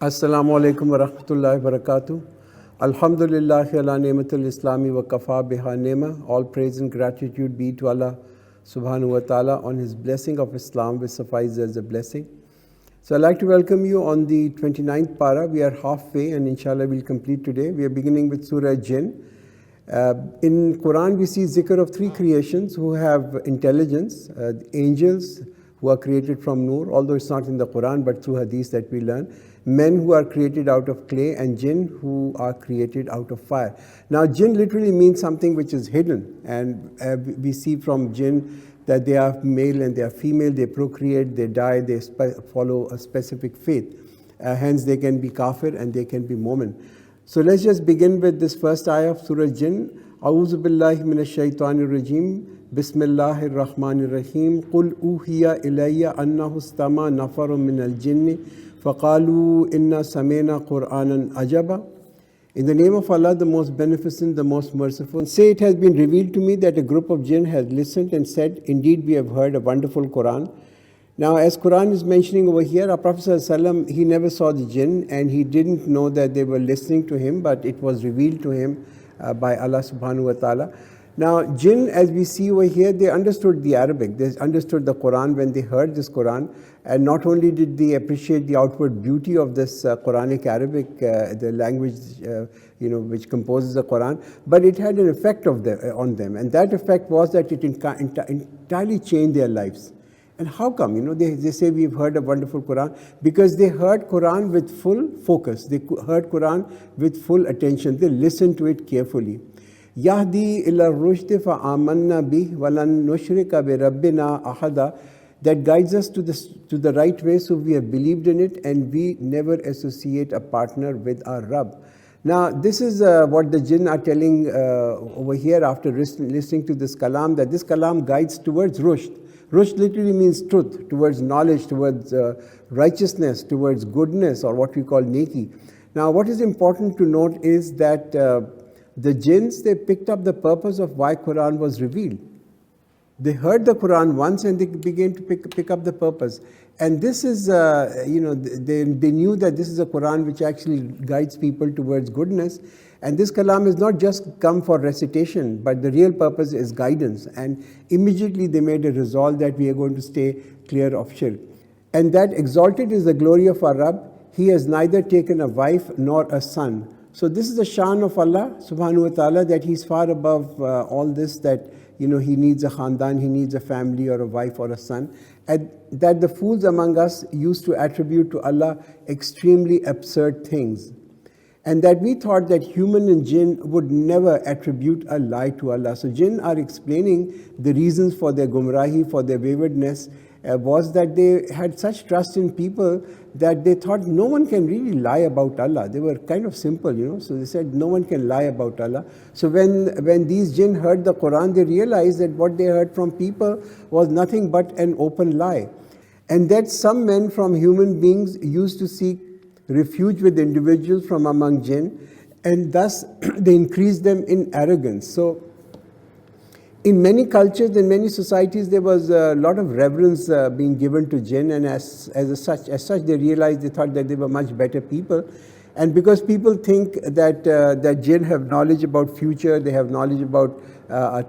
Assalamu alaikum wa rahmatullahi wa barakatuh. Alhamdulillah ala ni'matul islami wa kafa biha ni'ma. All praise and gratitude be to Allah subhanahu wa ta'ala on his blessing of Islam, which suffices as a blessing. So I'd like to welcome you on the 29th para. We are halfway and inshallah we'll complete today. We are beginning with Surah Jinn. In Quran we see zikr of three creations who have intelligence, angels who are created from Nur, although it's not in the Quran but through hadith that we learn. Men who are created out of clay, and jinn who are created out of fire. Now jinn literally means something which is hidden, and we see from jinn that they are male and they are female, they procreate, they die, they follow a specific faith. Hence they can be kafir and they can be mu'min. So let's just begin with this first ayah of Surah Jinn. A'udhu billahi minash shaitanir rajim. Bismillahir rahmanir rahim. Qul uhiya ilayya annahu istama nafarun minal jinni faqalu inna samena Qur'anan ajaba. In the name of Allah, the most beneficent, the most merciful. Say, it has been revealed to me that a group of jinn has listened and said, indeed we have heard a wonderful Quran. Now, as Quran is mentioning over here, our Prophet ﷺ, he never saw the jinn and he didn't know that they were listening to him, but it was revealed to him by Allah subhanahu wa ta'ala. Now, jinn, as we see over here, they understood the Arabic. They understood the Quran when they heard this Quran. And not only did they appreciate the outward beauty of this Quranic Arabic, the language which composes the Quran, but it had an effect on them. And that effect was that it entirely changed their lives. And how come? They say we've heard a wonderful Quran because they heard Quran with full focus. They heard Quran with full attention. They listened to it carefully. Yahdi ila rushdi fa amanna bih walan nushrika bi rabbina ahada. That guides us to the right way, so we have believed in it and we never associate a partner with our Rabb. Now this is what the jinn are telling over here after listening to this kalam, that this kalam guides towards rushd. Rushd literally means truth, towards knowledge, towards righteousness, towards goodness, or what we call neki. Now what is important to note is that the jinns, they picked up the purpose of why Quran was revealed. They heard the Quran once and they began to pick up the purpose. And this is, they knew that this is a Quran which actually guides people towards goodness. And this kalam is not just come for recitation, but the real purpose is guidance. And immediately they made a resolve that we are going to stay clear of shirk. And that exalted is the glory of our Rabb. He has neither taken a wife nor a son. So this is the shan of Allah subhanahu wa ta'ala, that He's far above all this, that He needs a khandan, He needs a family or a wife or a son. And that the fools among us used to attribute to Allah extremely absurd things. And that we thought that human and jinn would never attribute a lie to Allah. So jinn are explaining the reasons for their gumrahi, for their waywardness, was that they had such trust in people that they thought no one can really lie about Allah. They were kind of simple, so they said no one can lie about Allah. So when these jinn heard the Quran, they realized that what they heard from people was nothing but an open lie. And that some men from human beings used to seek refuge with individuals from among jinn, and thus they increased them in arrogance. So in many cultures, in many societies, there was a lot of reverence being given to jinn, and as such they realized, they thought that they were much better people. And because people think that jinn have knowledge about future, they have knowledge about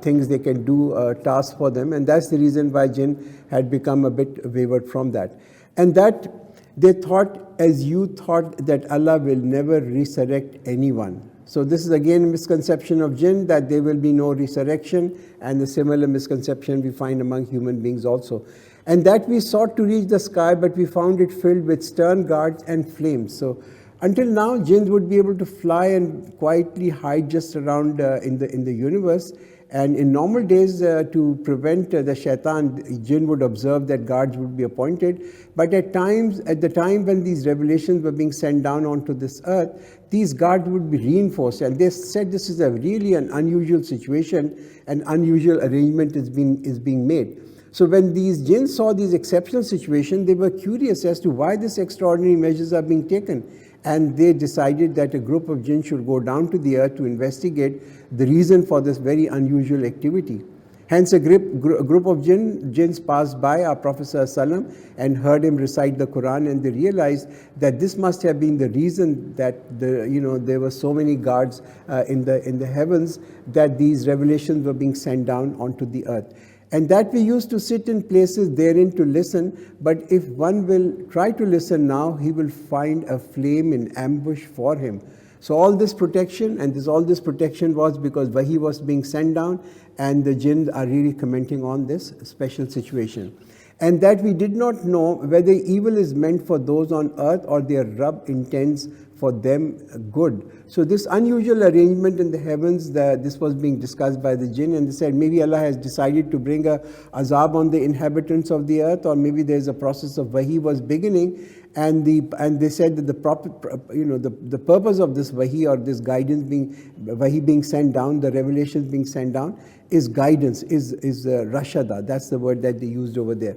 things they can do, tasks for them, and that's the reason why jinn had become a bit wavered from that. And that they thought, as you thought, that Allah will never resurrect anyone. So this is again a misconception of jinn, that there will be no resurrection, and the similar misconception we find among human beings also. And that we sought to reach the sky, but we found it filled with stern guards and flames. So until now, jinns would be able to fly and quietly hide just around in the universe. And in normal days, to prevent the shaitan, jinn would observe that guards would be appointed. But at the time when these revelations were being sent down onto this earth, these guards would be reinforced. And they said this is really an unusual situation, an unusual arrangement is being made. So when these jinns saw these exceptional situations, they were curious as to why these extraordinary measures are being taken. And they decided that a group of jinn should go down to the earth to investigate the reason for this very unusual activity. Hence a group of jinns passed by our Prophet ﷺ and heard him recite the Quran, and they realized that this must have been the reason that there were so many guards in the heavens, that these revelations were being sent down onto the earth. And that we used to sit in places therein to listen, but if one will try to listen now, he will find a flame in ambush for him. So all this protection, all this protection was because Wahi was being sent down, and the jinns are really commenting on this special situation. And that we did not know whether evil is meant for those on earth or their Rabb intends for them good. So this unusual arrangement in the heavens, this was being discussed by the jinn, and they said maybe Allah has decided to bring a azab on the inhabitants of the earth, or maybe there's a process of Wahi was beginning, and they said that the purpose of this Wahi, or this guidance Wahi being sent down, the revelations being sent down, is guidance, is rashada. That's the word that they used over there.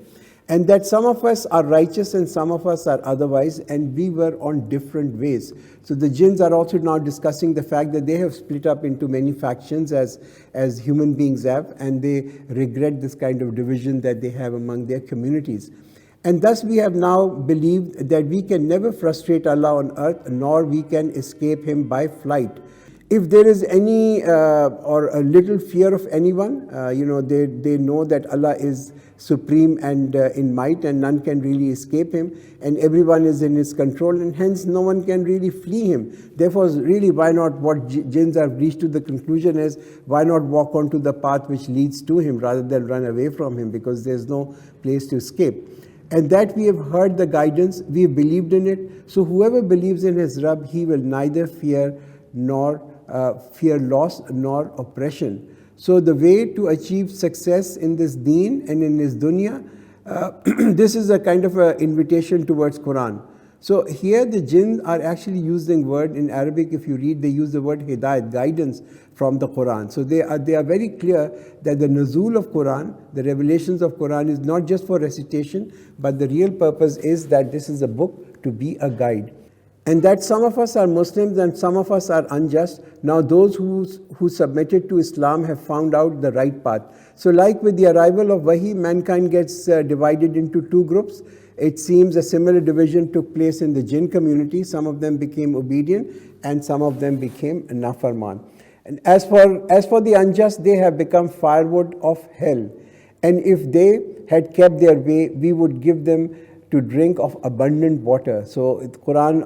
And that some of us are righteous and some of us are otherwise, and we were on different ways. So the jinns are also now discussing the fact that they have split up into many factions as human beings have, and they regret this kind of division that they have among their communities. And thus we have now believed that we can never frustrate Allah on earth, nor we can escape Him by flight. If there is any or a little fear of anyone, they know that Allah is supreme and in might, and none can really escape Him, and everyone is in His control, and hence no one can really flee Him. Therefore, really, why not, what jinns have reached to the conclusion is, why not walk onto the path which leads to Him rather than run away from Him, because there's no place to escape. And that we have heard the guidance, we have believed in it. So whoever believes in his Rabb, he will neither fear loss nor oppression. So the way to achieve success in this deen and in this dunya, this is a kind of an invitation towards Quran. So here the jinn are actually using word in Arabic. If you read, they use the word hidayat, guidance from the Quran. So they are very clear that the nuzul of Quran, the revelations of Quran, is not just for recitation, but the real purpose is that this is a book to be a guide. And that some of us are Muslims and some of us are unjust. Now those who submitted to Islam have found out the right path. So like with the arrival of Wahi, mankind gets divided into two groups. It seems a similar division took place in the jinn community. Some of them became obedient and some of them became nafarman. And as for the unjust, they have become firewood of hell. And if they had kept their way, we would give them to drink of abundant water. So the Quran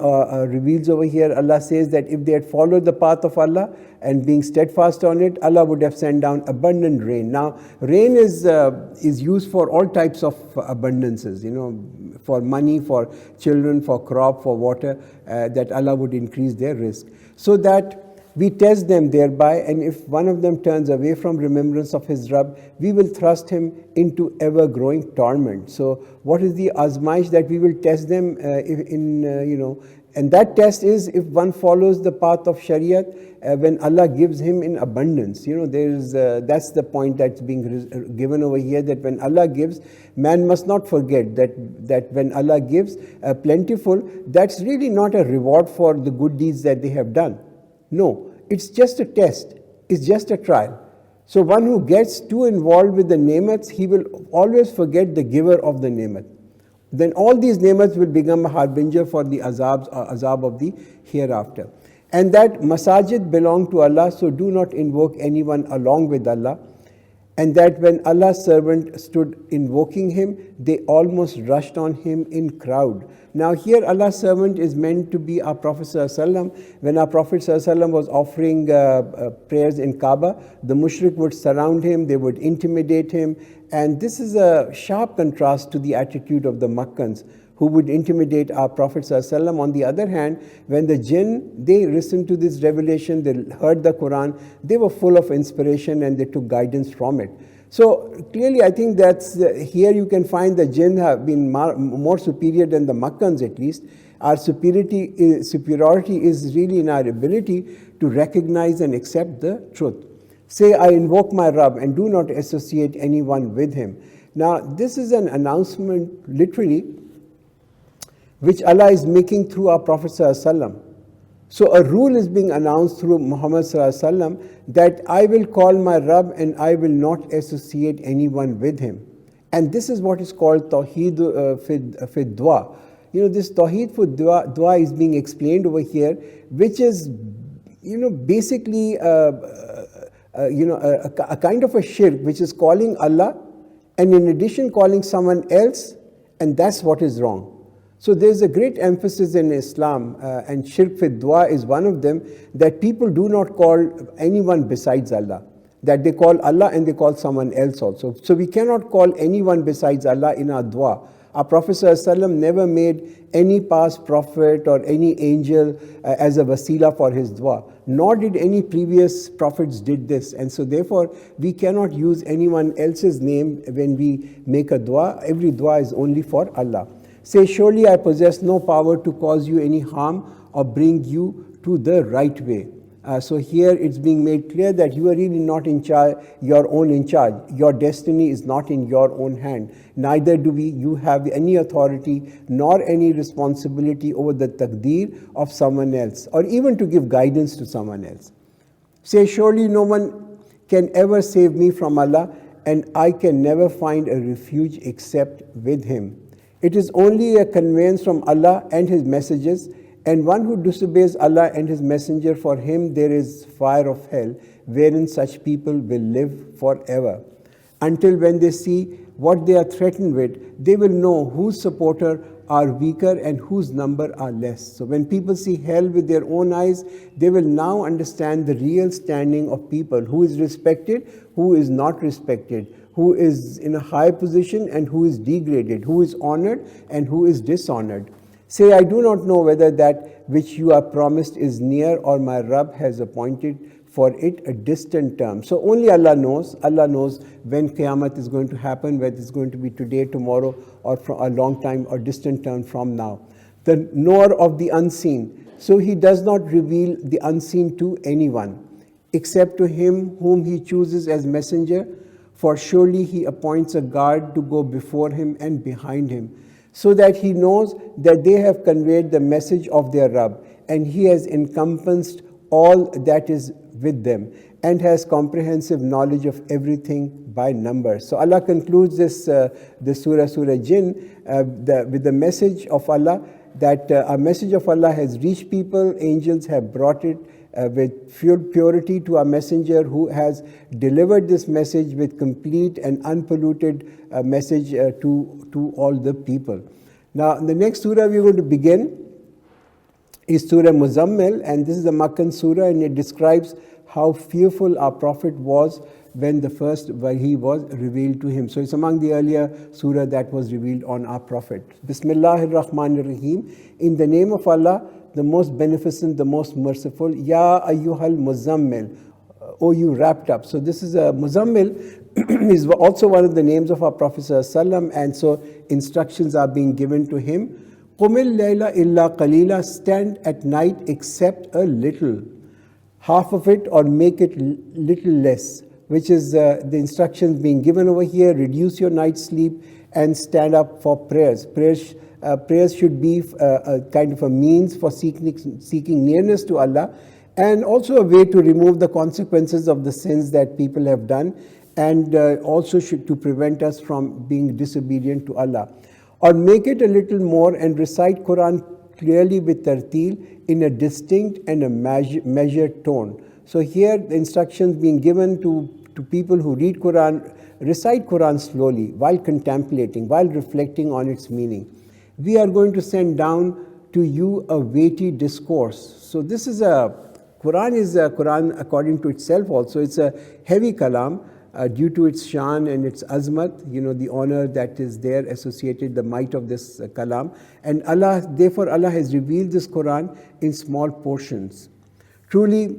reveals over here, Allah says that if they had followed the path of Allah and being steadfast on it, Allah would have sent down abundant rain. Now, rain is used for all types of abundances, for money, for children, for crop, for water, that Allah would increase their risk. So that we test them thereby, and if one of them turns away from remembrance of his Rabb, we will thrust him into ever-growing torment. So what is the azmaish that we will test them and that test is if one follows the path of Shariat, when Allah gives him in abundance. That's the point that's being given over here, that when Allah gives, man must not forget that when Allah gives plentiful, that's really not a reward for the good deeds that they have done. No, it's just a test, it's just a trial. So one who gets too involved with the nemats, he will always forget the giver of the nemat. Then all these nemats will become a harbinger for the azab of the hereafter. And that masajid belong to Allah, so do not invoke anyone along with Allah. And that when Allah's servant stood invoking him, they almost rushed on him in crowd. Now here Allah's servant is meant to be our Prophet ﷺ. When our Prophet ﷺ was offering prayers in Kaaba, the mushrik would surround him, they would intimidate him. And this is a sharp contrast to the attitude of the Makkans, who would intimidate our Prophet ﷺ. On the other hand, when the jinn, they listened to this revelation, they heard the Quran, they were full of inspiration and they took guidance from it. So clearly I think that's, here you can find the jinn have been more superior than the Makkans at least. Our superiority is really in our ability to recognize and accept the truth. Say, I invoke my Rabb and do not associate anyone with him. Now this is an announcement literally which Allah is making through our Prophet ﷺ. So a rule is being announced through Muhammad Sallallahu Alaihi Wasallam that I will call my Rabb and I will not associate anyone with him. And this is what is called Tawheed fi Dua. This Tawheed fi Dua is being explained over here, which is, basically, a kind of a shirk, which is calling Allah and in addition calling someone else, and that's what is wrong. So there's a great emphasis in Islam, and shirk fi dua is one of them, that people do not call anyone besides Allah, that they call Allah and they call someone else also. So we cannot call anyone besides Allah in our dua. Our Prophet ﷺ never made any past prophet or any angel as a wasila for his dua, nor did any previous prophets did this. And so therefore, we cannot use anyone else's name when we make a dua. Every dua is only for Allah. Say, surely I possess no power to cause you any harm or bring you to the right way. So here it's being made clear that you are really not in charge, your own in charge. Your destiny is not in your own hand. Neither do you have any authority nor any responsibility over the taqdeer of someone else, or even to give guidance to someone else. Say, surely no one can ever save me from Allah, and I can never find a refuge except with Him. It is only a conveyance from Allah and His messages, and one who disobeys Allah and His messenger, for him there is fire of hell, wherein such people will live forever. Until when they see what they are threatened with, they will know whose supporters are weaker and whose number are less. So when people see hell with their own eyes, they will now understand the real standing of people, who is respected, who is not respected, who is in a high position and who is degraded, who is honored and who is dishonored. Say, I do not know whether that which you are promised is near, or my Rabb has appointed for it a distant term. So only Allah knows. Allah knows when Qiyamah is going to happen, whether it's going to be today, tomorrow, or from a long time or distant term from now. The knower of the unseen. So He does not reveal the unseen to anyone, except to him whom He chooses as messenger, for surely He appoints a guard to go before him and behind him, so that he knows that they have conveyed the message of their Rabb, and He has encompassed all that is with them, and has comprehensive knowledge of everything by number. So Allah concludes this Surah Jinn with the message of Allah, that a message of Allah has reached people. Angels have brought it with purity to our messenger, who has delivered this message with complete and unpolluted message to all the people. Now, the next surah we're going to begin is Surah Muzammil, and this is a Makkan surah, and it describes how fearful our Prophet was when the first Wahi was revealed to him. So it's among the earlier surah that was revealed on our Prophet. Bismillahir Rahmanir Rahim. In the name of Allah, the most beneficent, the most merciful. Ya ayyuhal muzammil. Oh, you wrapped up. So this is a Muzammil is also one of the names of our Prophet ﷺ, and so instructions are being given to him. Qumil layla illa qalila. Stand at night except a little. Half of it, or make it little less, which is the instructions being given over here. Reduce your night sleep and stand up for prayers. Prayers should be a kind of a means for seeking nearness to Allah, and also a way to remove the consequences of the sins that people have done, and also to prevent us from being disobedient to Allah. Or make it a little more and recite Quran clearly with tartil in a distinct and a measured tone. So here the instructions being given to people who read Quran, recite Quran slowly while contemplating, while reflecting on its meaning. We are going to send down to you a weighty discourse. So this is Quran is a Quran according to itself also. It's a heavy kalam due to its shan and its azmat, the honor that is there associated, the might of this kalam. And therefore Allah has revealed this Quran in small portions. Truly,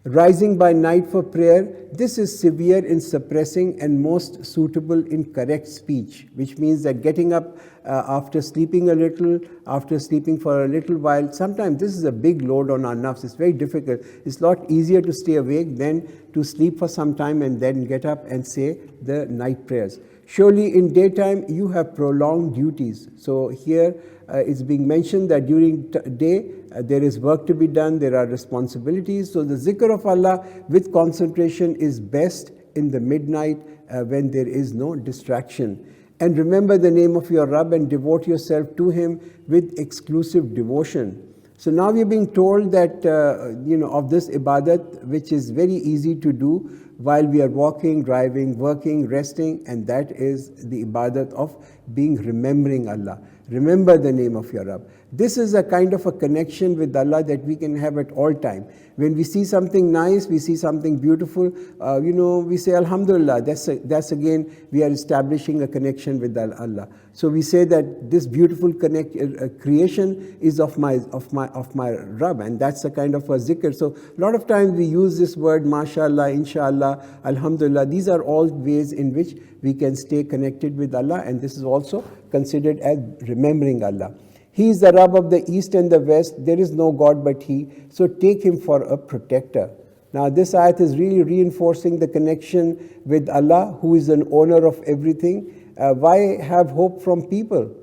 rising by night for prayer, this is severe in suppressing and most suitable in correct speech, which means that getting up after sleeping a little, after sleeping for a little while, sometimes this is a big load on our nafs. It's very difficult. It's a lot easier to stay awake than to sleep for some time and then get up and say the night prayers. Surely in daytime you have prolonged duties. So here it's being mentioned that during day there is work to be done, there are responsibilities. So the zikr of Allah with concentration is best in the midnight when there is no distraction. And remember the name of your Rabb and devote yourself to Him with exclusive devotion. So now we are being told that, of this ibadat, which is very easy to do while we are walking, driving, working, resting, and that is the ibadat of being remembering Allah. Remember the name of your Rabb. This is a kind of a connection with Allah that we can have at all time. When we see something nice, we see something beautiful, we say Alhamdulillah. That's again, we are establishing a connection with Allah. So we say that this beautiful creation is of my Rabb, and that's a kind of a zikr. So a lot of times we use this word, mashallah, inshallah, alhamdulillah. These are all ways in which we can stay connected with Allah, and this is also considered as remembering Allah. He is the Rabb of the East and the West. There is no God but He. So take Him for a protector. Now this ayat is really reinforcing the connection with Allah, who is an owner of everything. Why have hope from people?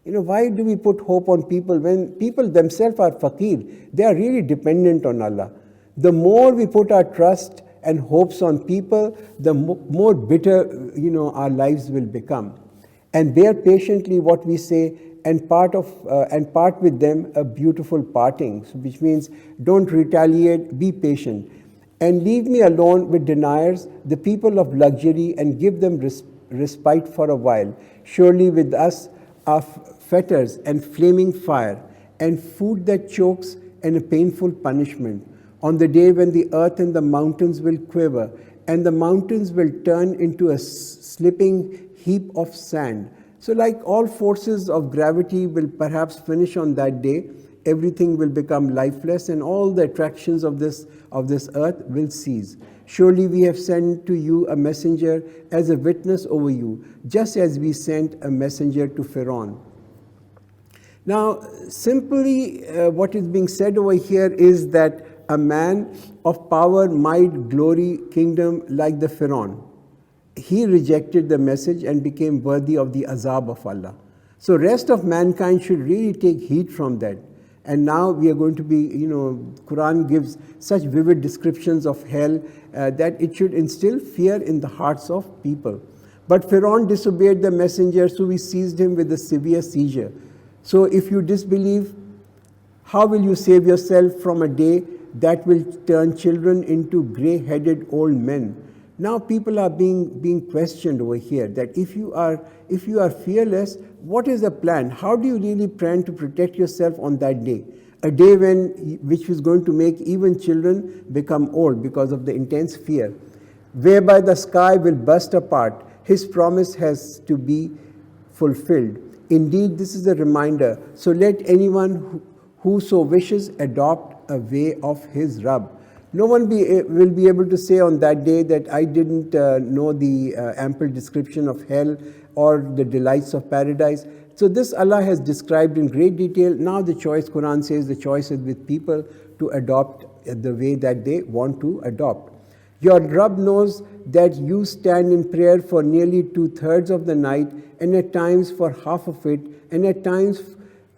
Why do we put hope on people when people themselves are faqir? They are really dependent on Allah. The more we put our trust and hopes on people, the more bitter, our lives will become. And bear patiently what we say, and part with them a beautiful parting, which means don't retaliate, be patient. And leave me alone with deniers, the people of luxury, and give them respite for a while. Surely with us are fetters and flaming fire, and food that chokes, and a painful punishment. On the day when the earth and the mountains will quiver, and the mountains will turn into a slipping heap of sand. So like all forces of gravity will perhaps finish on that day, everything will become lifeless, and all the attractions of this earth will cease. Surely we have sent to you a messenger as a witness over you, just as we sent a messenger to Pharaoh. Now, simply what is being said over here is that a man of power, might, glory, kingdom like the Pharaoh, he rejected the message and became worthy of the azab of Allah. So rest of mankind should really take heed from that. And now we are going to be, Quran gives such vivid descriptions of hell that it should instill fear in the hearts of people. But Pharaoh disobeyed the messenger, so we seized him with a severe seizure. So if you disbelieve, how will you save yourself from a day that will turn children into grey-headed old men? Now people are being questioned over here that if you are fearless, what is the plan? How do you really plan to protect yourself on that day? A day which is going to make even children become old because of the intense fear. Whereby the sky will burst apart. His promise has to be fulfilled. Indeed, this is a reminder. So let anyone who so wishes adopt a way of his Rabb. No one will be able to say on that day that I didn't know the ample description of hell or the delights of paradise. So this Allah has described in great detail. Now the choice, Quran says, the choice is with people to adopt the way that they want to adopt. Your Rabb knows that you stand in prayer for nearly 2/3 of the night, and at times for half of it, and at times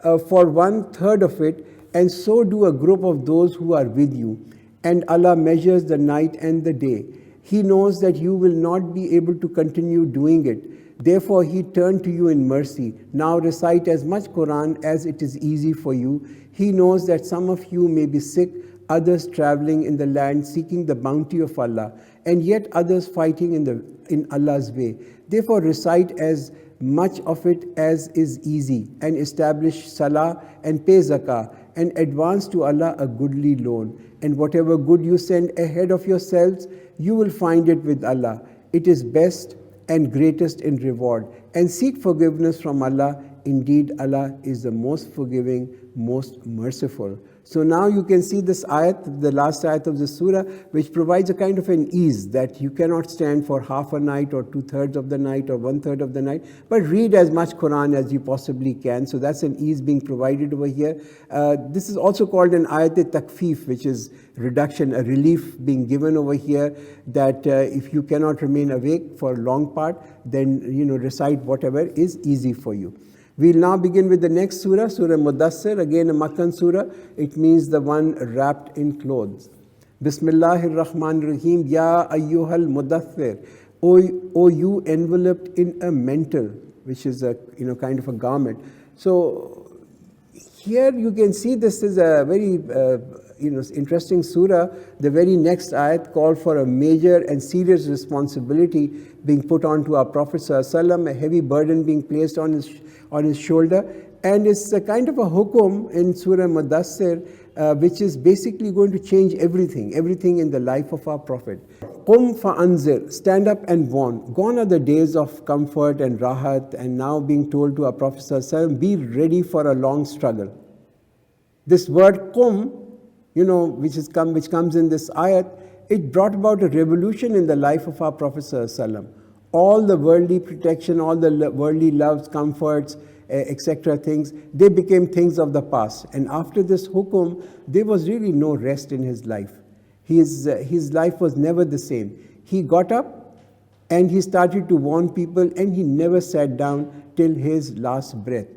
for 1/3 of it, and so do a group of those who are with you. And Allah measures the night and the day. He knows that you will not be able to continue doing it. Therefore, He turned to you in mercy. Now recite as much Quran as it is easy for you. He knows that some of you may be sick, others traveling in the land seeking the bounty of Allah, and yet others fighting in Allah's way. Therefore, recite as much of it as is easy, and establish salah and pay zakah, and advance to Allah a goodly loan. And whatever good you send ahead of yourselves, you will find it with Allah. It is best and greatest in reward. And seek forgiveness from Allah. Indeed, Allah is the most forgiving, most merciful. So now you can see this ayat, the last ayat of the surah, which provides a kind of an ease that you cannot stand for half a night or 2/3 of the night or 1/3 of the night, but read as much Quran as you possibly can. So that's an ease being provided over here. This is also called an ayat-e-takfif, which is reduction, a relief being given over here, that if you cannot remain awake for a long part, then recite whatever is easy for you. We'll now begin with the next surah, Surah Mudassir, again a Makkan surah. It means the one wrapped in clothes. Bismillahir Rahmanir Rahim. Ya ayyuhal mudaththir. O you enveloped in a mantle, which is a kind of a garment. So here you can see this is a very interesting surah. The very next ayat called for a major and serious responsibility being put onto our Prophet ﷺ, a heavy burden being placed on his shoulder, and it's a kind of a hukum in Surah Mudassir, which is basically going to change everything in the life of our Prophet. Qum fa'anzir, stand up and warn. Gone are the days of comfort and rahat, and now being told to our Prophet ﷺ, be ready for a long struggle. This word qum, which comes in this ayat, it brought about a revolution in the life of our Prophet ﷺ. All the worldly protection, all the worldly loves, comforts, etc. things, they became things of the past. And after this hukum, there was really no rest in his life. His life was never the same. He got up and he started to warn people, and he never sat down till his last breath.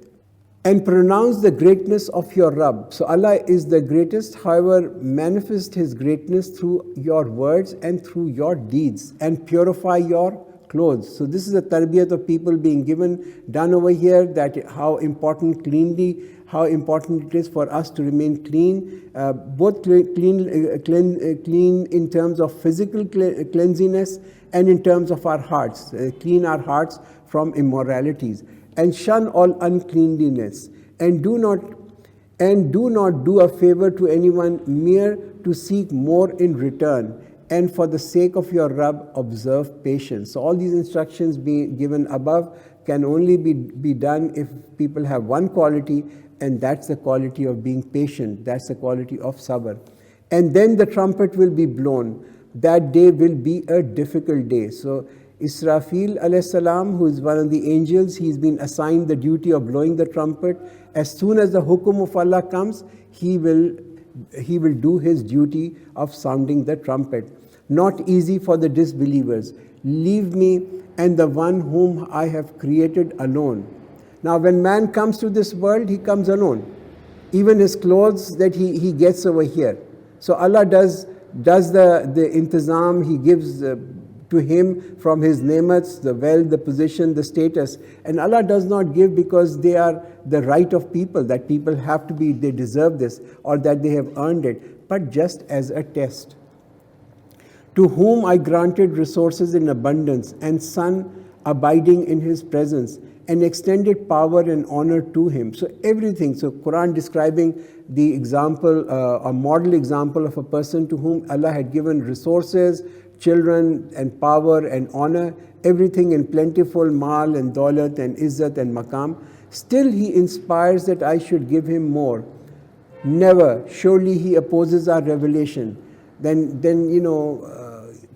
And pronounce the greatness of your Rabb. So Allah is the greatest, however, manifest His greatness through your words and through your deeds, and purify your clothes. So this is a tarbiyat of people being done over here, that how important it is for us to remain clean, both clean in terms of physical cleanliness and in terms of our hearts, clean our hearts from immoralities, and shun all uncleanliness, and do not do a favor to anyone mere to seek more in return, and for the sake of your Rabb observe patience. So all these instructions being given above can only be done if people have one quality, and that's the quality of being patient, that's the quality of sabr. And then the trumpet will be blown. That day will be a difficult day. So Israfil alayhi salam, who is one of the angels, he's been assigned the duty of blowing the trumpet. As soon as the hukum of Allah comes, he will do his duty of sounding the trumpet. Not easy for the disbelievers. Leave me and the one whom I have created alone. Now when man comes to this world, he comes alone. Even his clothes that he gets over here. So Allah does the intizam, He gives to him from his nemats, the wealth, the position, the status. And Allah does not give because they are the right of people, that people have to be, they deserve this, or that they have earned it, but just as a test. To whom I granted resources in abundance, and son abiding in his presence, and extended power and honor to him. So everything, so Quran describing the example, a model example of a person to whom Allah had given resources, children and power and honor, everything in plentiful, mal and daulat and izzat and maqam. Still he inspires that I should give him more. Never, surely he opposes our revelation. Then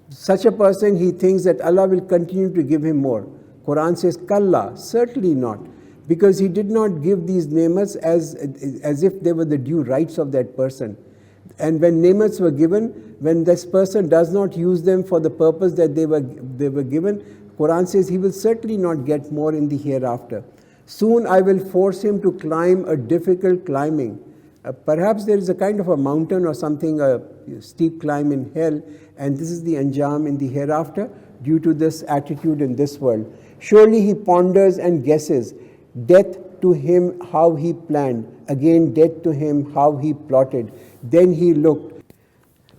such a person, he thinks that Allah will continue to give him more. Quran says, Kalla, certainly not. Because he did not give these nemats as if they were the due rights of that person. And when nemats were given, when this person does not use them for the purpose that they were given, Quran says he will certainly not get more in the hereafter. Soon I will force him to climb a difficult climbing. Perhaps there is a kind of a mountain or something, a steep climb in hell, and this is the anjam in the hereafter due to this attitude in this world. Surely he ponders and guesses. Death to him how he planned, again death to him how he plotted. Then he looked,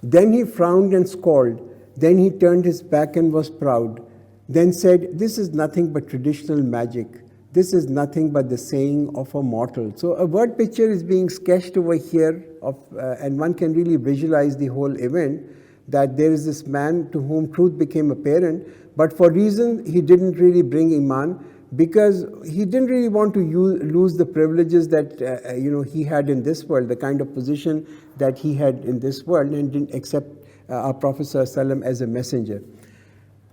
then he frowned and scowled, then he turned his back and was proud, then said, this is nothing but traditional magic. This is nothing but the saying of a mortal. So a word picture is being sketched over here, and one can really visualize the whole event, that there is this man to whom truth became apparent, but for reason he didn't really bring iman, because he didn't really want to lose the privileges that he had in this world, the kind of position that he had in this world, and didn't accept our Prophet ﷺ as a messenger.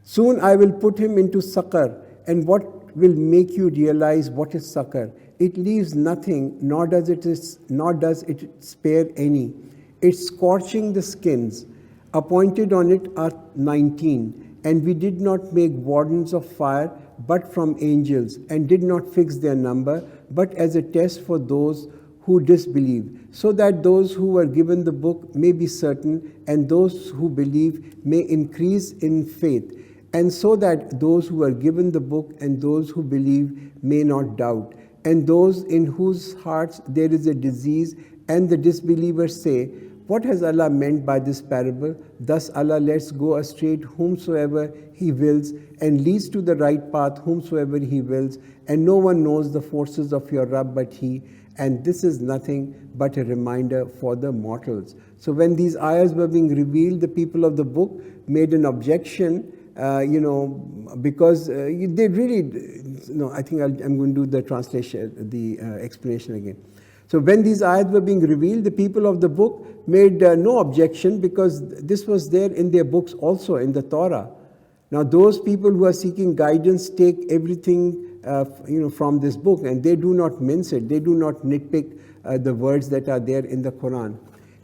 Soon I will put him into saqar, and what will make you realize what is saqar? It leaves nothing, nor does it spare any. It's scorching the skins. Appointed on it are 19. And we did not make wardens of fire but from angels, and did not fix their number, but as a test for those who disbelieve, so that those who were given the book may be certain, and those who believe may increase in faith, and so that those who are given the book and those who believe may not doubt. And those in whose hearts there is a disease, and the disbelievers say, what has Allah meant by this parable? Thus Allah lets go astray whomsoever He wills, and leads to the right path whomsoever He wills, and no one knows the forces of your Rabb but He, and this is nothing but a reminder for the mortals. So when these ayahs were being revealed, the people of the book made an objection, because they really, I think I'm going to do the translation, the explanation again. So when these ayahs were being revealed, the people of the book made no objection, because this was there in their books also, in the Torah. Now those people who are seeking guidance take everything from this book, and they do not mince it. They do not nitpick the words that are there in the Quran.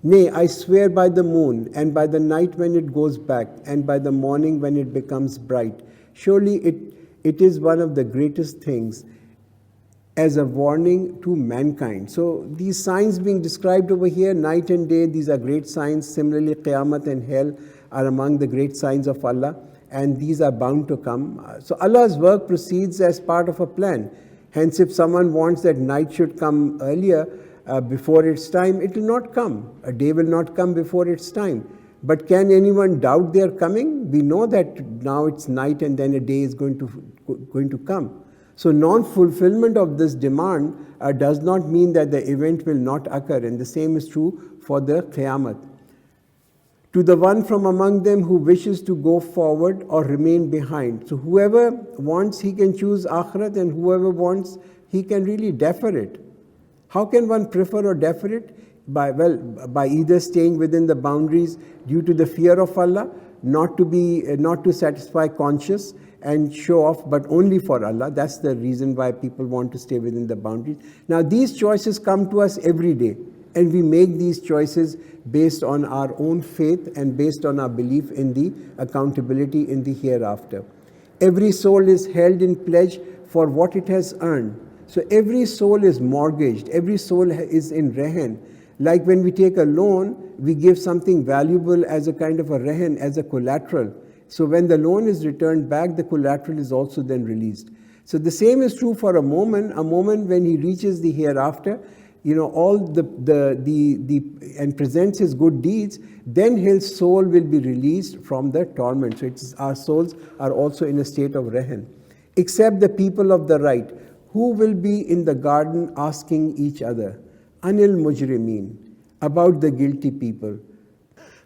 Nay, I swear by the moon, and by the night when it goes back, and by the morning when it becomes bright. Surely it is one of the greatest things, as a warning to mankind. So these signs being described over here, night and day, these are great signs. Similarly, Qiyamah and hell are among the great signs of Allah, and these are bound to come. So Allah's work proceeds as part of a plan. Hence, if someone wants that night should come earlier, before its time, it will not come. A day will not come before its time. But can anyone doubt their coming? We know that now it's night and then a day is going to come. So non-fulfillment of this demand does not mean that the event will not occur, and the same is true for the Qiyamah. To the one from among them who wishes to go forward or remain behind. So whoever wants, he can choose Akhirat, and whoever wants, he can really defer it. How can one prefer or defer it? By either staying within the boundaries due to the fear of Allah, not to satisfy conscience and show off, but only for Allah. That's the reason why people want to stay within the boundaries. Now these choices come to us every day, and we make these choices based on our own faith and based on our belief in the accountability in the hereafter. Every soul is held in pledge for what it has earned. So every soul is mortgaged, every soul is in rehen. Like when we take a loan, we give something valuable as a kind of a rehen, as a collateral. So when the loan is returned back, the collateral is also then released. So the same is true for a moment when he reaches the hereafter, all and presents his good deeds, then his soul will be released from the torment. So our souls are also in a state of rehen. Except the people of the right, who will be in the garden asking each other, Anil Mujrimeen, about the guilty people.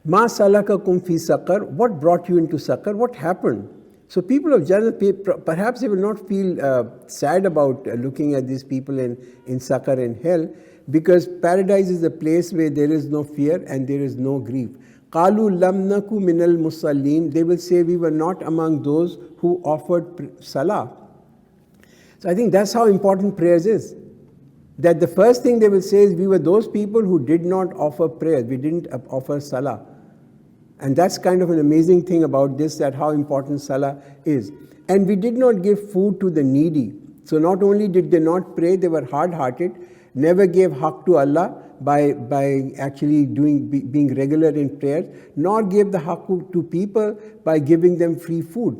Ma salakakum fi saqar, what brought you into saqar? What happened? So people of Jannah, perhaps they will not feel sad about looking at these people in saqar and hell, because paradise is a place where there is no fear and there is no grief. Qalu lam naku minal musallin, they will say we were not among those who offered salah. So I think that's how important prayers is. That the first thing they will say is we were those people who did not offer prayers, we didn't offer salah. And that's kind of an amazing thing about this, that how important salah is. And we did not give food to the needy. So not only did they not pray, they were hard-hearted, never gave haqq to Allah by actually being regular in prayers, nor gave the haqq to people by giving them free food.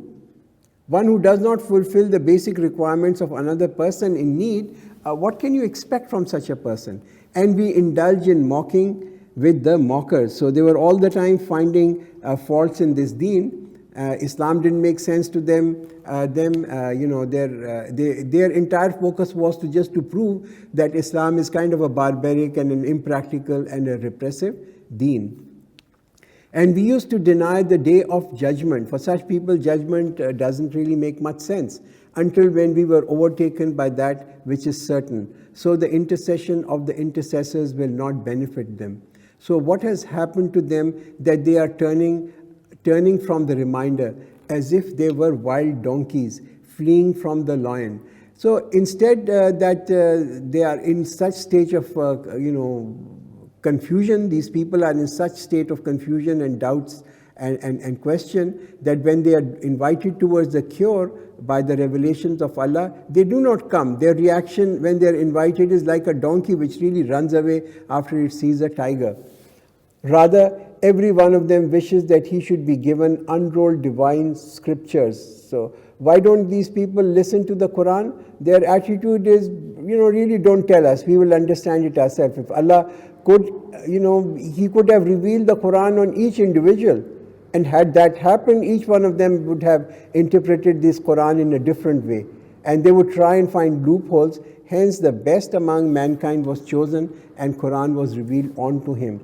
One who does not fulfill the basic requirements of another person in need, what can you expect from such a person? And we indulge in mocking with the mockers. So they were all the time finding faults in this deen. Islam didn't make sense to them. Their entire focus was to prove that Islam is kind of a barbaric and an impractical and a repressive deen. And we used to deny the day of judgment. For such people, judgment doesn't really make much sense until when we were overtaken by that which is certain. So the intercession of the intercessors will not benefit them. So what has happened to them, that they are turning from the reminder as if they were wild donkeys fleeing from the lion. So instead that they are in such stage of confusion, these people are in such state of confusion and doubts and question that when they are invited towards the cure by the revelations of Allah, they do not come. Their reaction when they are invited is like a donkey which really runs away after it sees a tiger. Rather, every one of them wishes that he should be given unrolled divine scriptures. So why don't these people listen to the Quran? Their attitude is, really don't tell us. We will understand it ourselves. If Allah could, He could have revealed the Quran on each individual. And had that happened, each one of them would have interpreted this Quran in a different way. And they would try and find loopholes. Hence, the best among mankind was chosen and Quran was revealed unto him.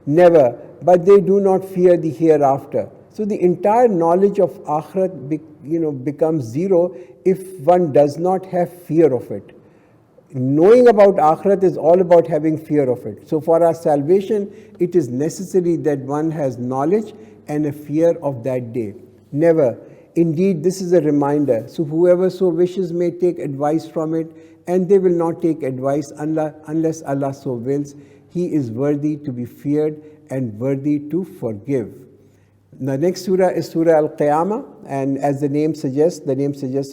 Never, but they do not fear the hereafter. So the entire knowledge of Akhirat becomes zero if one does not have fear of it. Knowing about Akhirat is all about having fear of it. So for our salvation, it is necessary that one has knowledge and a fear of that day. Never. Indeed, this is a reminder. So whoever so wishes may take advice from it, and they will not take advice unless Allah so wills. He is worthy to be feared and worthy to forgive. The next surah is Surah Al-Qiyamah, and as the name suggests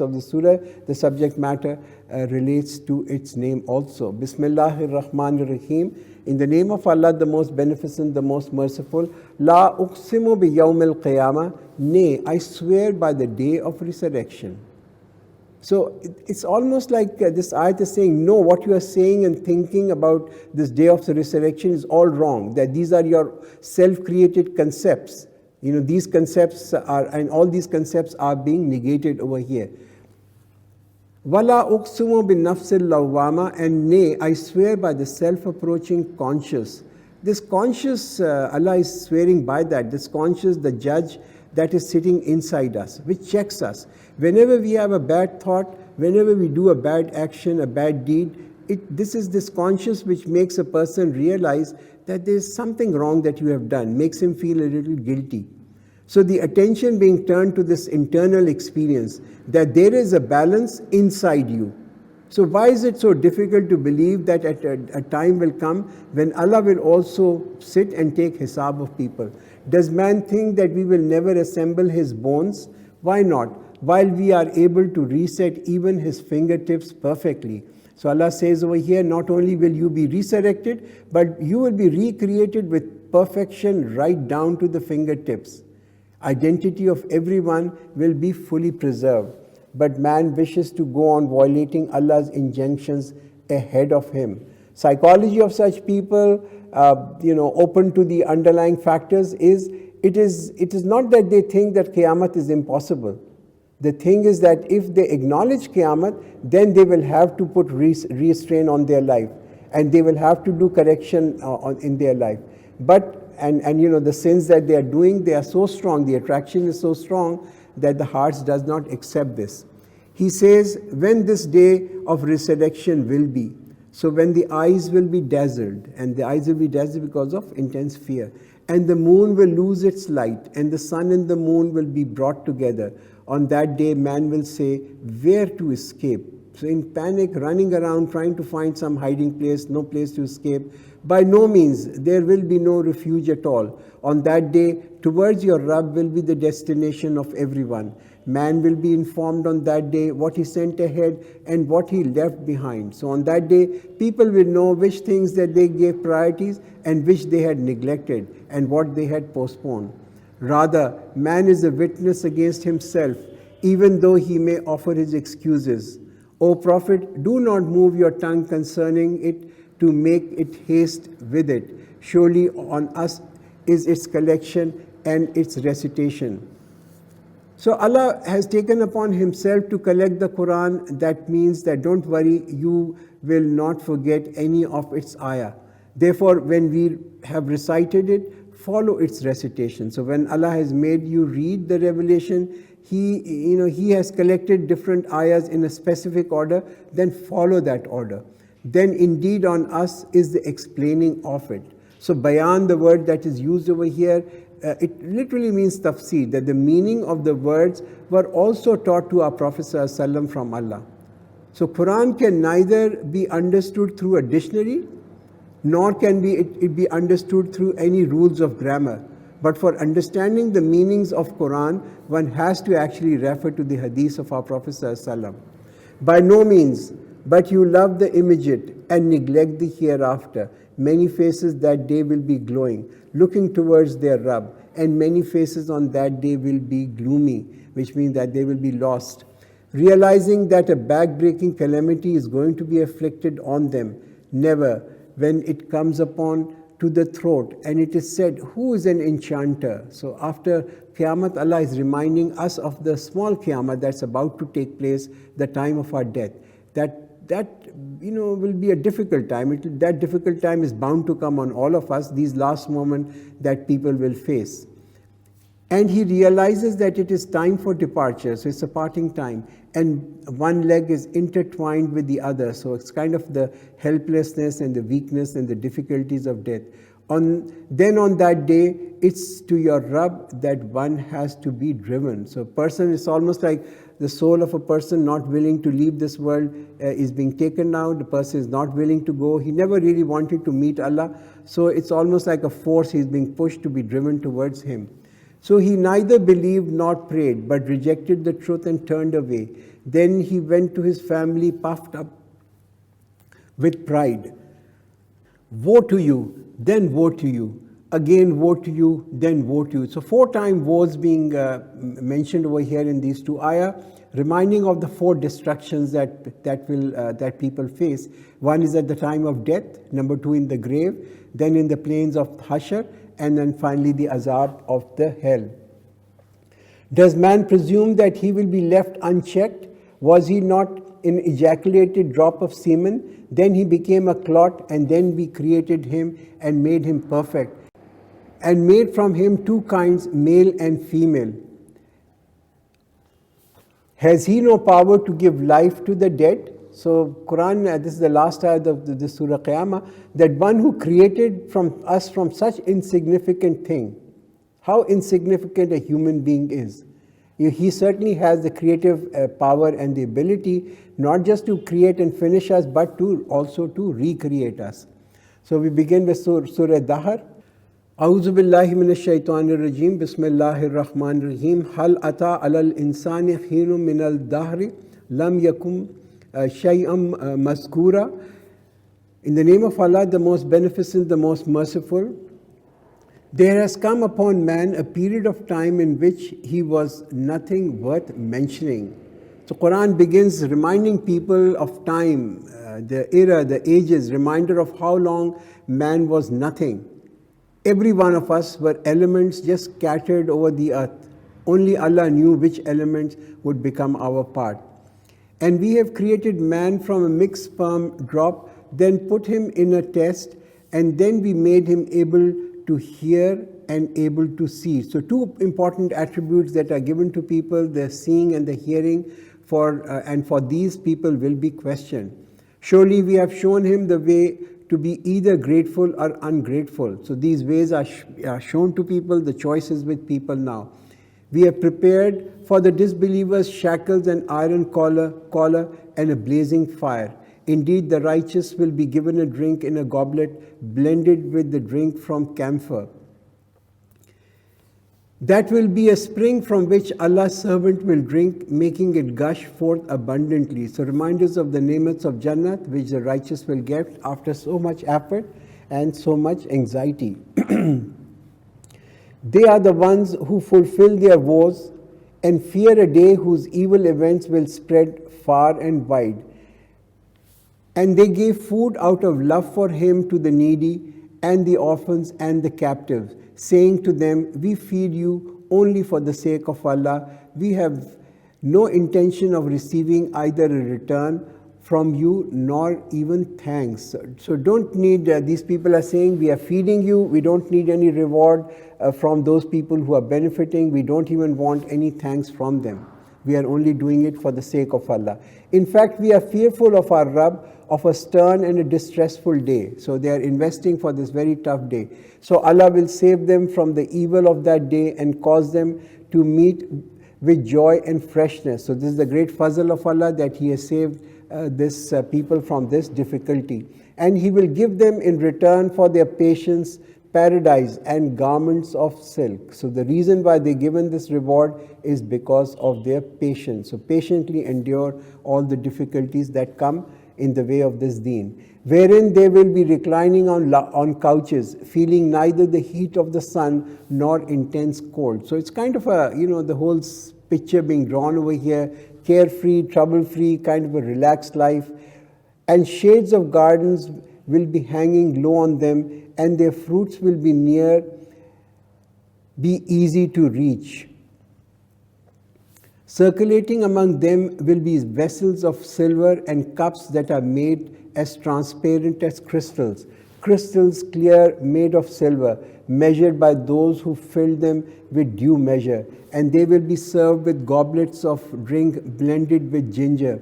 of the surah, the subject matter relates to its name also. Bismillahir Rahmanir Rahim. In the name of Allah, the most beneficent, the most merciful. La uqsimu bi yawmil qiyamah. Nay, I swear by the day of resurrection. So it's almost like this ayat is saying, no, what you are saying and thinking about this day of the resurrection is all wrong. That these are your self-created concepts. These concepts and all these concepts are being negated over here. Wala uqsimu bin nafsil lawwama, and nay, I swear by the self-approaching conscious. This conscious, Allah is swearing by that. This conscious, the judge that is sitting inside us, which checks us. Whenever we have a bad thought, whenever we do a bad action, a bad deed, this is this conscious which makes a person realize that there is something wrong that you have done, makes him feel a little guilty. So the attention being turned to this internal experience, that there is a balance inside you. So why is it so difficult to believe that at a time will come when Allah will also sit and take hisab of people? Does man think that we will never assemble his bones? Why not? While we are able to reset even his fingertips perfectly. So Allah says over here, not only will you be resurrected, but you will be recreated with perfection right down to the fingertips. Identity of everyone will be fully preserved. But man wishes to go on violating Allah's injunctions ahead of him. Psychology of such people, open to the underlying factors is not that they think that Qiyamah is impossible. The thing is that if they acknowledge Qiyamah, then they will have to put restraint on their life, and they will have to do correction in their life. But the sins that they are doing, they are so strong, the attraction is so strong that the hearts does not accept this. He says, when this day of resurrection will be, so when the eyes will be dazzled, and the eyes will be dazzled because of intense fear, and the moon will lose its light, and the sun and the moon will be brought together. On that day, man will say, where to escape? So in panic, running around, trying to find some hiding place, no place to escape. By no means, there will be no refuge at all. On that day, towards your Rabb will be the destination of everyone. Man will be informed on that day what he sent ahead and what he left behind. So on that day, people will know which things that they gave priorities and which they had neglected and what they had postponed. Rather, man is a witness against himself, even though he may offer his excuses. O Prophet, do not move your tongue concerning it to make it haste with it. Surely on us is its collection and its recitation. So Allah has taken upon himself to collect the Quran. That means that don't worry, you will not forget any of its ayah. Therefore, when we have recited it, follow its recitation. So when Allah has made you read the revelation, He has collected different ayahs in a specific order, then follow that order. Then indeed on us is the explaining of it. So bayan, the word that is used over here, it literally means tafsir, that the meaning of the words were also taught to our Prophet ﷺ from Allah. So Quran can neither be understood through a dictionary, nor can it be understood through any rules of grammar. But for understanding the meanings of Quran, one has to actually refer to the hadith of our Prophet ﷺ. By no means, but you love the immediate and neglect the hereafter. Many faces that day will be glowing, looking towards their Rabb, and many faces on that day will be gloomy, which means that they will be lost. Realizing that a back-breaking calamity is going to be afflicted on them, never, when it comes upon to the throat, and it is said, who is an enchanter? So after Qiyamah, Allah is reminding us of the small Qiyamah that's about to take place, the time of our death. That will be a difficult time. That difficult time is bound to come on all of us, these last moments that people will face. And he realizes that it is time for departure, so it's a parting time. And one leg is intertwined with the other, so it's kind of the helplessness and the weakness and the difficulties of death. Then on that day, it's to your Rabb that one has to be driven. So person is almost like the soul of a person not willing to leave this world is being taken now. The person is not willing to go. He never really wanted to meet Allah. So it's almost like a force. He's being pushed to be driven towards Him. So he neither believed nor prayed, but rejected the truth and turned away. Then he went to his family puffed up with pride. Woe to you, then woe to you. Again woe to you, then woe to you. So 4 times woes being mentioned over here in these 2 ayah, reminding of the 4 destructions that people face. One is at the time of death, number 2 in the grave, then in the plains of Hashar, and then finally the azab of the hell. Does man presume that he will be left unchecked? Was he not an ejaculated drop of semen? Then he became a clot, and then we created him and made him perfect, and made from him 2 kinds, male and female. Has he no power to give life to the dead? So Quran, this is the last ayat of this Surah Qiyamah, that one who created from us from such insignificant thing, how insignificant a human being is. He certainly has the creative power and the ability not just to create and finish us, but to also to recreate us. So we begin with Surah Dahr. A'udhu billahi minash shaitanir rajim. Bismillahir rahmanir rahim. Hal ata alal insani khinun minal dahri lam yakum shay'am maskura. In the name of Allah, the most beneficent, the most merciful. There has come upon man a period of time in which he was nothing worth mentioning. So Quran begins reminding people of time, the era, the ages, reminder of how long man was nothing. Every one of us were elements just scattered over the earth. Only Allah knew which elements would become our part. And we have created man from a mixed sperm drop, then put him in a test, and then we made him able to hear and able to see. So 2 important attributes that are given to people, the seeing and the hearing, and for these people will be questioned. Surely we have shown him the way to be either grateful or ungrateful. So these ways are shown to people, the choices with people now. We have prepared for the disbelievers shackles and iron collar and a blazing fire. Indeed, the righteous will be given a drink in a goblet blended with the drink from camphor. That will be a spring from which Allah's servant will drink, making it gush forth abundantly. So reminders of the ni'mats of Jannat, which the righteous will get after so much effort and so much anxiety. They are the ones who fulfill their vows and fear a day whose evil events will spread far and wide. And they gave food out of love for him to the needy and the orphans and the captives, saying to them, we feed you only for the sake of Allah. We have no intention of receiving either a return from you nor even thanks. So don't need, these people are saying, we are feeding you, we don't need any reward from those people who are benefiting, we don't even want any thanks from them. We are only doing it for the sake of Allah. In fact, we are fearful of our Rabb, of a stern and a distressful day. So they are investing for this very tough day. So Allah will save them from the evil of that day and cause them to meet with joy and freshness. So this is the great fazl of Allah, that He has saved people from this difficulty. And He will give them in return for their patience paradise and garments of silk. So the reason why they given this reward is because of their patience. So patiently endure all the difficulties that come in the way of this deen, wherein they will be reclining on couches, feeling neither the heat of the sun nor intense cold. So it's kind of a, the whole picture being drawn over here, carefree, trouble-free, kind of a relaxed life. And shades of gardens will be hanging low on them, and their fruits will be easy to reach. Circulating among them will be vessels of silver and cups that are made as transparent as crystals. Crystals clear, made of silver, measured by those who fill them with due measure. And they will be served with goblets of drink blended with ginger,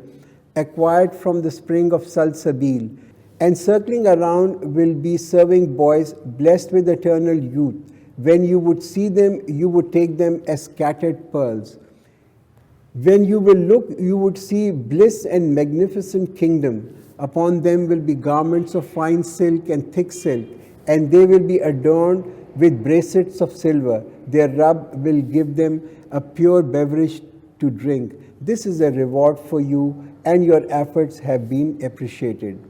acquired from the spring of Salsabil. And circling around will be serving boys blessed with eternal youth. When you would see them, you would take them as scattered pearls. When you will look, you would see bliss and magnificent kingdom. Upon them will be garments of fine silk and thick silk, and they will be adorned with bracelets of silver. Their Rabb will give them a pure beverage to drink. This is a reward for you, and your efforts have been appreciated.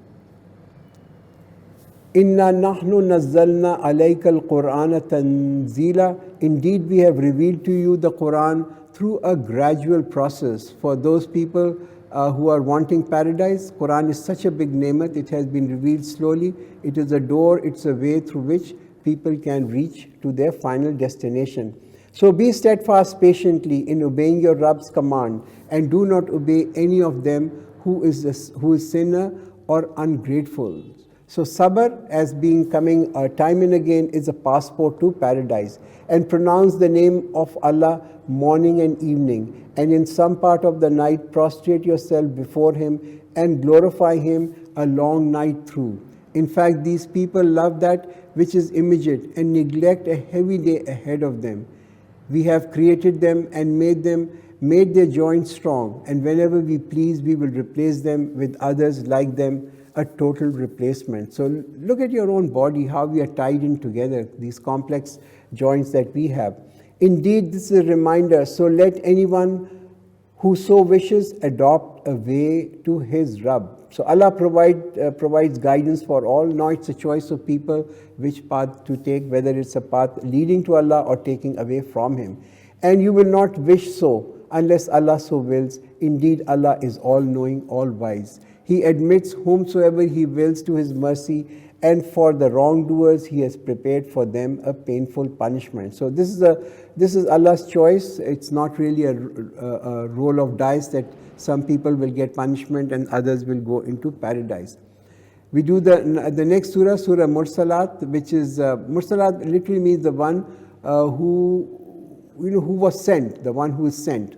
Inna nahnu nazzalna alayka al-Qur'ana tanzila. Indeed, we have revealed to you the Quran through a gradual process. For those people who are wanting paradise, Quran is such a big nemat. It has been revealed slowly. It is a door, it's a way through which people can reach to their final destination. So be steadfast patiently in obeying your Rabb's command, and do not obey any of them who is sinner or ungrateful. So sabr, as being coming time and again, is a passport to paradise. And pronounce the name of Allah morning and evening, and in some part of the night prostrate yourself before Him and glorify Him a long night through. In fact, these people love that which is immediate and neglect a heavy day ahead of them. We have created them and made their joints strong, and whenever we please, we will replace them with others like them, a total replacement. So look at your own body, how we are tied in together, these complex joints that we have. Indeed, this is a reminder, so let anyone who so wishes adopt a way to his Rabb. So Allah provides guidance for all. Now it's a choice of people which path to take, whether it's a path leading to Allah or taking away from Him. And you will not wish so unless Allah so wills. Indeed, Allah is all-knowing, all-wise. He admits whomsoever He wills to His mercy, and for the wrongdoers He has prepared for them a painful punishment. So this is Allah's choice. It's not really a roll of dice that some people will get punishment and others will go into paradise. We do the next surah, Surah Mursalat, which is Mursalat literally means the one who was sent, the one who is sent.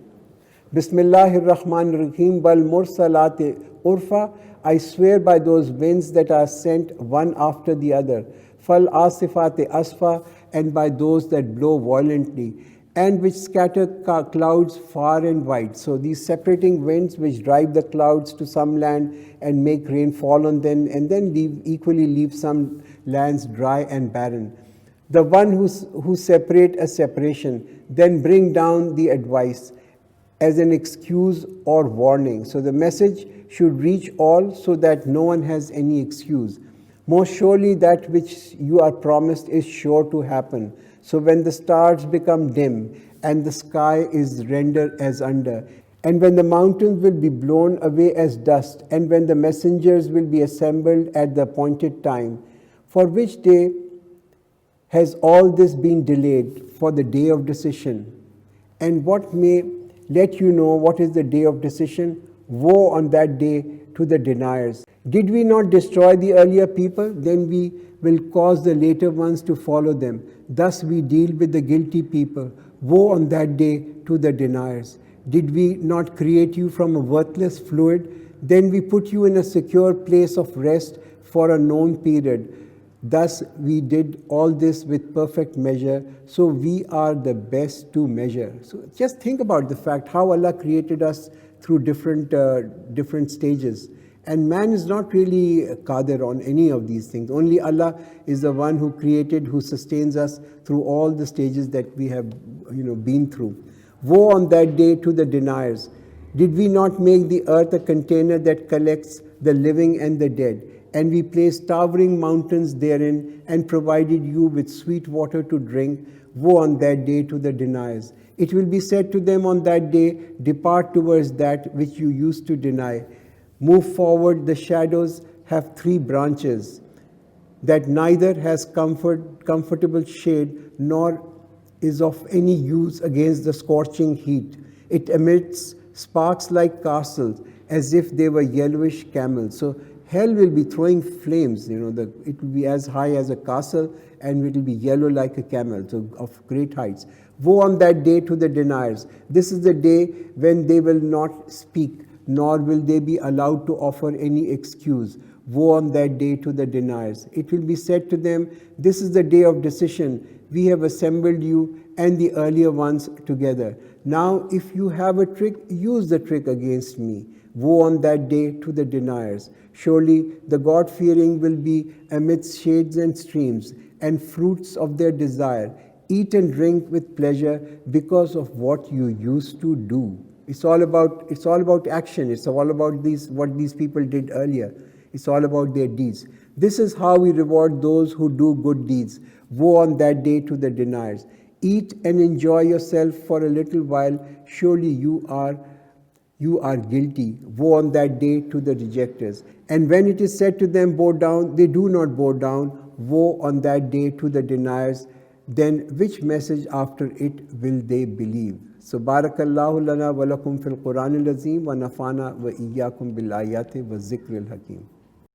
Bismillahir Rahmanir Rahim, Bal Mursalati Urfa. I swear by those winds that are sent one after the other. Fal Asifati Asfa, and by those that blow violently, and which scatter clouds far and wide. So these separating winds which drive the clouds to some land and make rain fall on them, and then equally leave some lands dry and barren. The one who separate a separation, then bring down the advice as an excuse or warning. So the message should reach all so that no one has any excuse. Most surely that which you are promised is sure to happen. So when the stars become dim and the sky is rendered as under, and when the mountains will be blown away as dust, and when the messengers will be assembled at the appointed time, for which day has all this been delayed? For the day of decision. And what may let you know what is the day of decision? Woe on that day to the deniers. Did we not destroy the earlier people? Then we will cause the later ones to follow them. Thus we deal with the guilty people. Woe on that day to the deniers. Did we not create you from a worthless fluid? Then we put you in a secure place of rest for a known period. Thus we did all this with perfect measure, so we are the best to measure. So just think about the fact how Allah created us through different stages. And man is not really qadir on any of these things. Only Allah is the one who created, who sustains us through all the stages that we have been through. Woe on that day to the deniers. Did we not make the earth a container that collects the living and the dead? And we placed towering mountains therein and provided you with sweet water to drink. Woe on that day to the deniers. It will be said to them on that day, depart towards that which you used to deny. Move forward, the shadows have 3 branches, that neither has comfortable shade nor is of any use against the scorching heat. It emits sparks like castles, as if they were yellowish camels. So hell will be throwing flames, it will be as high as a castle and it will be yellow like a camel, so of great heights. Woe on that day to the deniers. This is the day when they will not speak, nor will they be allowed to offer any excuse. Woe on that day to the deniers. It will be said to them, this is the day of decision. We have assembled you and the earlier ones together. Now, if you have a trick, use the trick against me. Woe on that day to the deniers. Surely the God-fearing will be amidst shades and streams and fruits of their desire. Eat and drink with pleasure because of what you used to do. It's all about action. It's all about what these people did earlier. It's all about their deeds. This is how we reward those who do good deeds. Woe on that day to the deniers. Eat and enjoy yourself for a little while. Surely you are guilty. Woe on that day to the rejectors. And when it is said to them, bow down, they do not bow down. Woe on that day to the deniers. Then which message after it will they believe? So barakallahu lana wa lakum fil Quran al-Azim wa nafana wa iyyakum bil ayati wa zikril hakim.